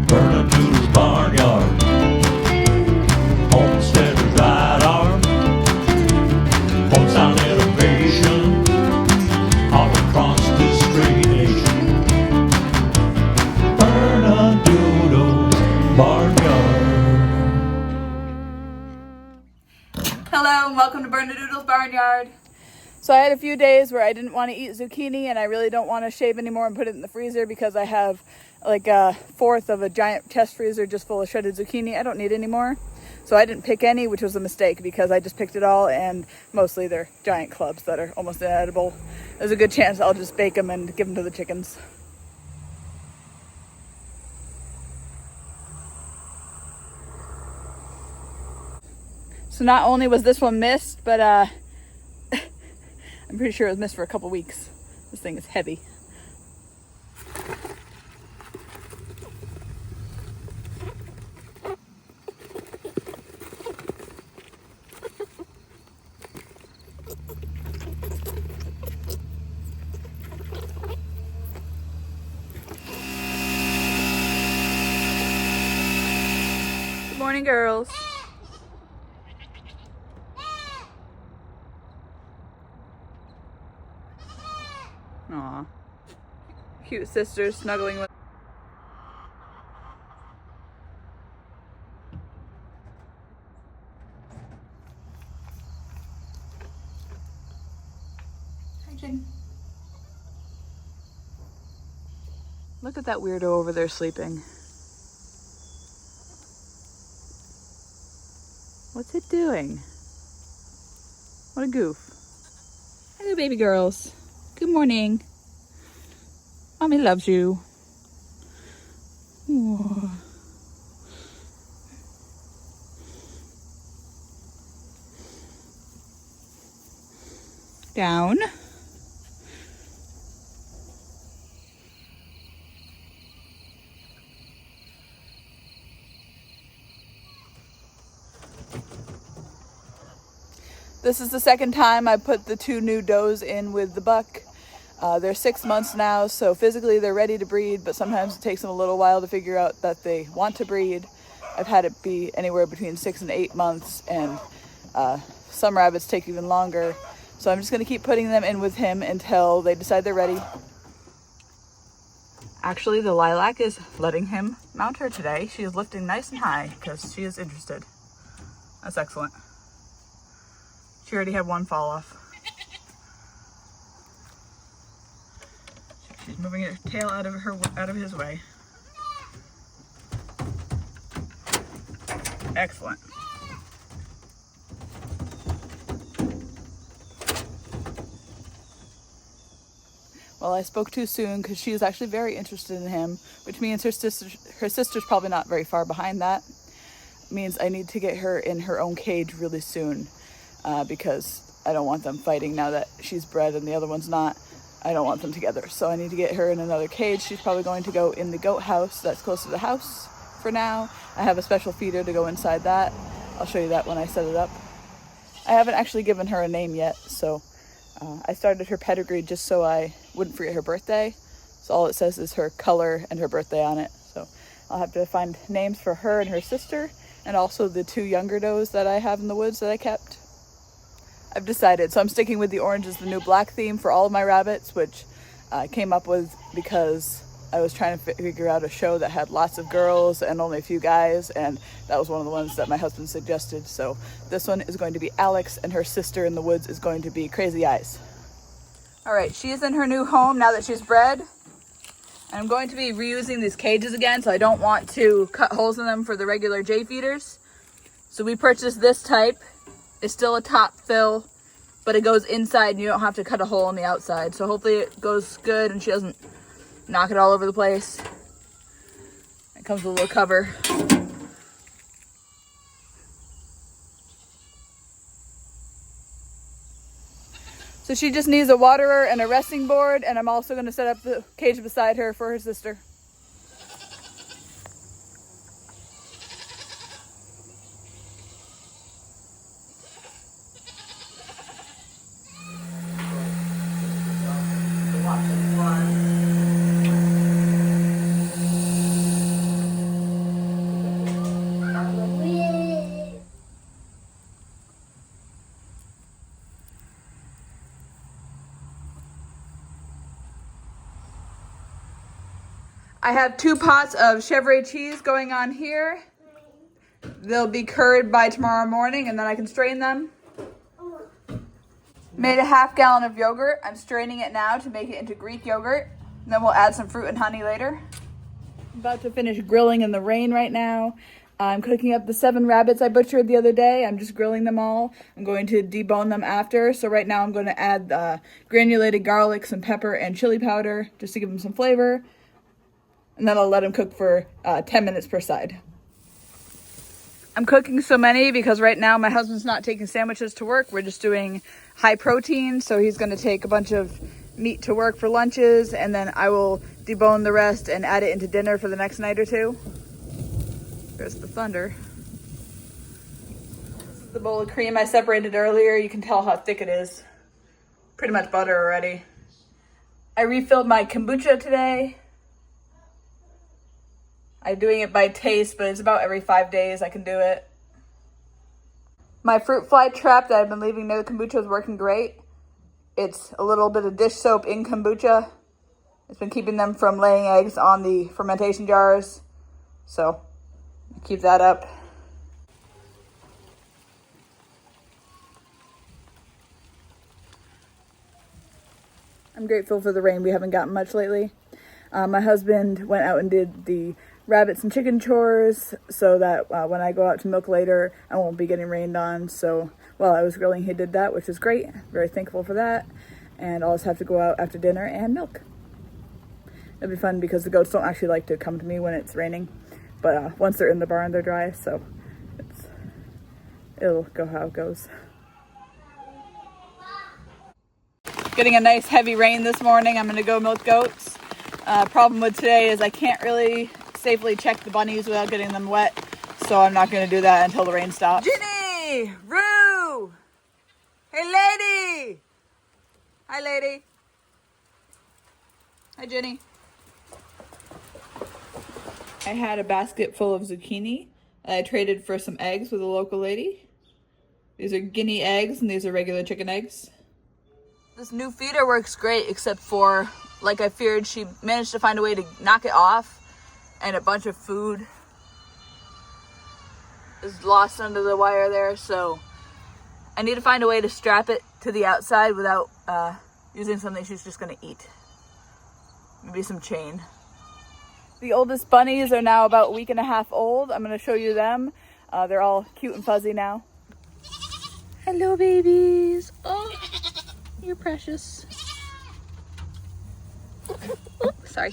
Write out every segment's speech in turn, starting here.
Bernadoodle's barnyard. Homestead right arm. Hometown innovation. All across this great nation. Bernadoodle's barnyard. Hello and welcome to Bernadoodle's Barnyard. So I had a few days where I didn't want to eat zucchini and I really don't want to shave anymore and put it in the freezer because I have like a fourth of a giant chest freezer just full of shredded zucchini. I don't need any more. So I didn't pick any, which was a mistake because I just picked it all and mostly they're giant clubs that are almost inedible. There's a good chance I'll just bake them and give them to the chickens. So not only was this one missed, but I'm pretty sure it was missed for a couple weeks. This thing is heavy. Good morning, girls. Aw. Cute sisters snuggling with. Hi, Jen. Look at that weirdo over there sleeping. What's it doing? What a goof. Hello, baby girls. Good morning. Mommy loves you. Ooh. Down. This is the second time I put the two new does in with the buck. They're 6 months now, so physically they're ready to breed, but sometimes it takes them a little while to figure out that they want to breed. I've had it be anywhere between 6 and 8 months, and some rabbits take even longer. So I'm just going to keep putting them in with him until they decide they're ready. Actually, the lilac is letting him mount her today. She is lifting nice and high because she is interested. That's excellent. She already had one fall off. She's moving her tail out of his way. Excellent. Well, I spoke too soon because she is actually very interested in him, which means her sister's probably not very far behind that. It means I need to get her in her own cage really soon. Because I don't want them fighting now that she's bred and the other one's not. I don't want them together. So I need to get her in another cage. She's probably going to go in the goat house that's close to the house for now. I have a special feeder to go inside that. I'll show you that when I set it up. I haven't actually given her a name yet, so I started her pedigree just so I wouldn't forget her birthday. So all it says is her color and her birthday on it. So I'll have to find names for her and her sister, and also the two younger does that I have in the woods that I kept. I've decided, so I'm sticking with the orange as the new black theme for all of my rabbits, which I came up with because I was trying to figure out a show that had lots of girls and only a few guys, and that was one of the ones that my husband suggested. So this one is going to be Alex, and her sister in the woods is going to be Crazy Eyes. All right, she is in her new home now that she's bred. I'm going to be reusing these cages again, so I don't want to cut holes in them for the regular J feeders. So we purchased this type. It's still a top fill, but it goes inside and you don't have to cut a hole on the outside. So hopefully it goes good and she doesn't knock it all over the place. It comes with a little cover. So she just needs a waterer and a resting board, and I'm also going to set up the cage beside her for her sister. I have 2 pots of Chevre cheese going on here. They'll be curd by tomorrow morning and then I can strain them. Made a 1/2 gallon of yogurt. I'm straining it now to make it into Greek yogurt. And then we'll add some fruit and honey later. I'm about to finish grilling in the rain right now. I'm cooking up the 7 rabbits I butchered the other day. I'm just grilling them all. I'm going to debone them after. So right now I'm going to add granulated garlic, some pepper, and chili powder just to give them some flavor. And then I'll let them cook for 10 minutes per side. I'm cooking so many because right now my husband's not taking sandwiches to work. We're just doing high protein. So he's going to take a bunch of meat to work for lunches. And then I will debone the rest and add it into dinner for the next night or 2. There's the thunder. This is the bowl of cream I separated earlier. You can tell how thick it is. Pretty much butter already. I refilled my kombucha today. I'm doing it by taste, but it's about every 5 days I can do it. My fruit fly trap that I've been leaving near the kombucha is working great. It's a little bit of dish soap in kombucha. It's been keeping them from laying eggs on the fermentation jars. So keep that up. I'm grateful for the rain. We haven't gotten much lately. My husband went out and did the rabbits and chicken chores so that when I go out to milk later, I won't be getting rained on. So while I was grilling, he did that, which is great. Very thankful for that. And I'll just have to go out after dinner and milk. It'll be fun because the goats don't actually like to come to me when it's raining. But once they're in the barn, they're dry, so it'll go how it goes. Getting a nice heavy rain this morning. I'm gonna go milk goats. Problem with today is I can't really safely check the bunnies without getting them wet, so I'm not gonna do that until the rain stops. Ginny! Roo! Hey, lady! Hi, lady. Hi, Ginny. I had a basket full of zucchini that I traded for some eggs with a local lady. These are guinea eggs and these are regular chicken eggs. This new feeder works great except for, like I feared, she managed to find a way to knock it off and a bunch of food is lost under the wire there, so I need to find a way to strap it to the outside without using something she's just gonna eat. Maybe some chain. The oldest bunnies are now about a week and a half old. I'm going to show you them. They're all cute and fuzzy now. Hello, babies. Oh, you're precious. Oh, sorry.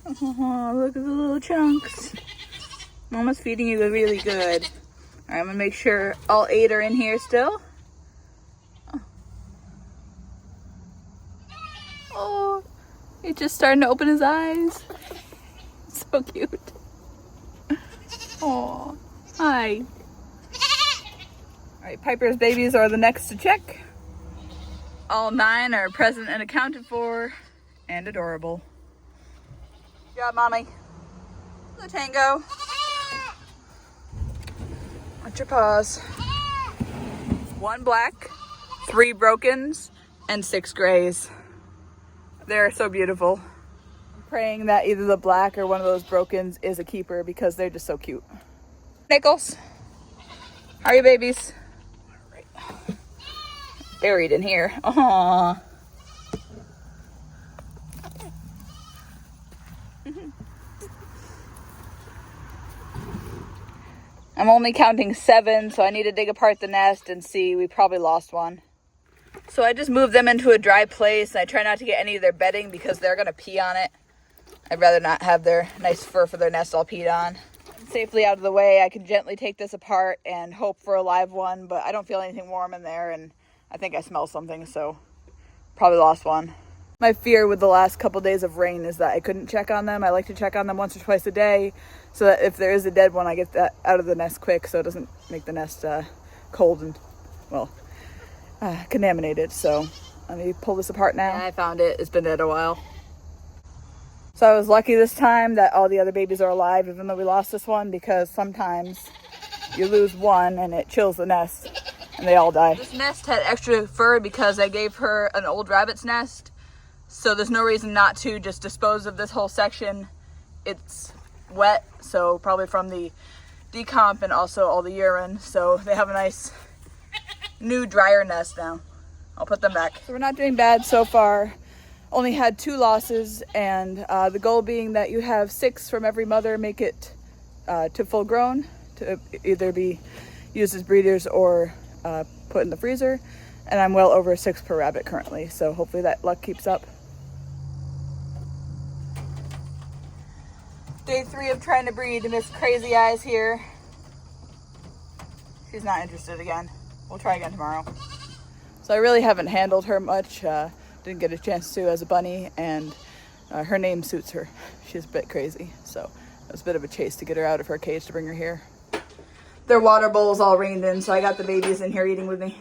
Oh, look at the little chunks. Mama's feeding you really good. All right, I'm going to make sure all 8 are in here still. Oh, he's just starting to open his eyes. So cute. Oh, hi. All right, Piper's babies are the next to check. All 9 are present and accounted for and adorable. Good job, Mommy. The tango. Watch your paws. 1 black, 3 brokens, and 6 grays. They're so beautiful. I'm praying that either the black or one of those brokens is a keeper because they're just so cute. Nichols, how are you, babies? All right. Buried in here. Aww. I'm only counting 7, so I need to dig apart the nest and see. We probably lost one. So I just moved them into a dry place. I try not to get any of their bedding because they're going to pee on it. I'd rather not have their nice fur for their nest all peed on. Safely out of the way, I can gently take this apart and hope for a live one, but I don't feel anything warm in there, and I think I smell something, so probably lost one. My fear with the last couple days of rain is that I couldn't check on them. I like to check on them once or twice a day so that if there is a dead one, I get that out of the nest quick so it doesn't make the nest cold and, well, contaminated. So let me pull this apart now. Yeah, I found it. It's been dead a while. So I was lucky this time that all the other babies are alive, even though we lost this one, because sometimes you lose one and it chills the nest. and they all die. This nest had extra fur because I gave her an old rabbit's nest, so there's no reason not to just dispose of this whole section. It's wet, so probably from the decomp and also all the urine, so they have a nice new drier nest now. I'll put them back. So we're not doing bad so far. Only had 2 losses, and the goal being that you have 6 from every mother, make it to full grown, to either be used as breeders or put in the freezer. And I'm well over 6 per rabbit currently, so hopefully that luck keeps up. Day 3 of trying to breed Miss Crazy Eyes here. She's not interested again. We'll try again tomorrow. So I really haven't handled her much. Didn't get a chance to as a bunny, and her name suits her. She's a bit crazy, so it was a bit of a chase to get her out of her cage to bring her here. Their water bowls all rained in, so I got the babies in here eating with me.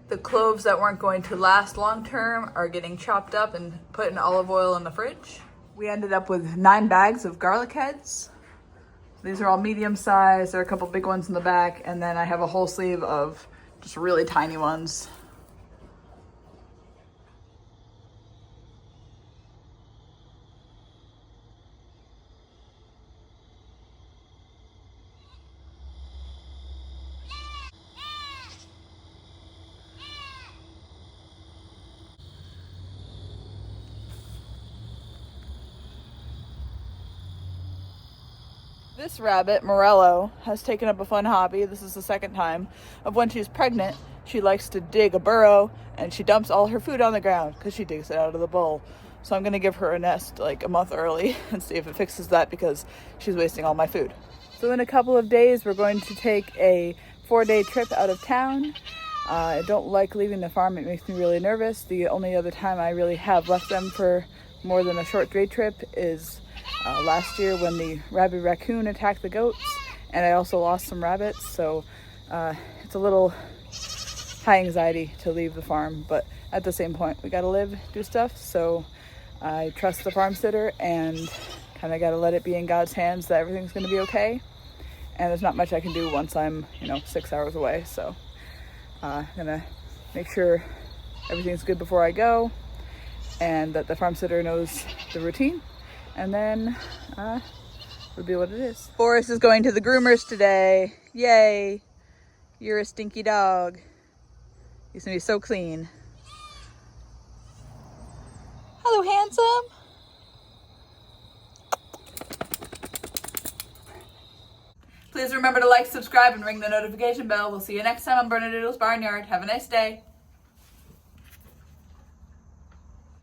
The cloves that weren't going to last long term are getting chopped up and put in olive oil in the fridge. We ended up with 9 bags of garlic heads. These are all medium size. There are a couple big ones in the back, and then I have a whole sleeve of just really tiny ones. This rabbit, Morello, has taken up a fun hobby. This is the second time of when she's pregnant. She likes to dig a burrow, and she dumps all her food on the ground because she digs it out of the bowl. So I'm going to give her a nest like a month early and see if it fixes that, because she's wasting all my food. So in a couple of days, we're going to take a 4-day trip out of town. I don't like leaving the farm. It makes me really nervous. The only other time I really have left them for more than a short day trip is last year when the rabid raccoon attacked the goats, and I also lost some rabbits, so it's a little high anxiety to leave the farm, but at the same point we gotta live, do stuff, so I trust the farm sitter and kind of gotta let it be in God's hands that everything's gonna be okay, and there's not much I can do once I'm 6 hours away, so I'm gonna make sure everything's good before I go and that the farm sitter knows the routine. And then it'll be what it is. Forrest is going to the groomers today. Yay. You're a stinky dog. He's gonna be so clean. Hello, handsome. Please remember to like, subscribe, and ring the notification bell. We'll see you next time on Bernadoodle's Barnyard. Have a nice day.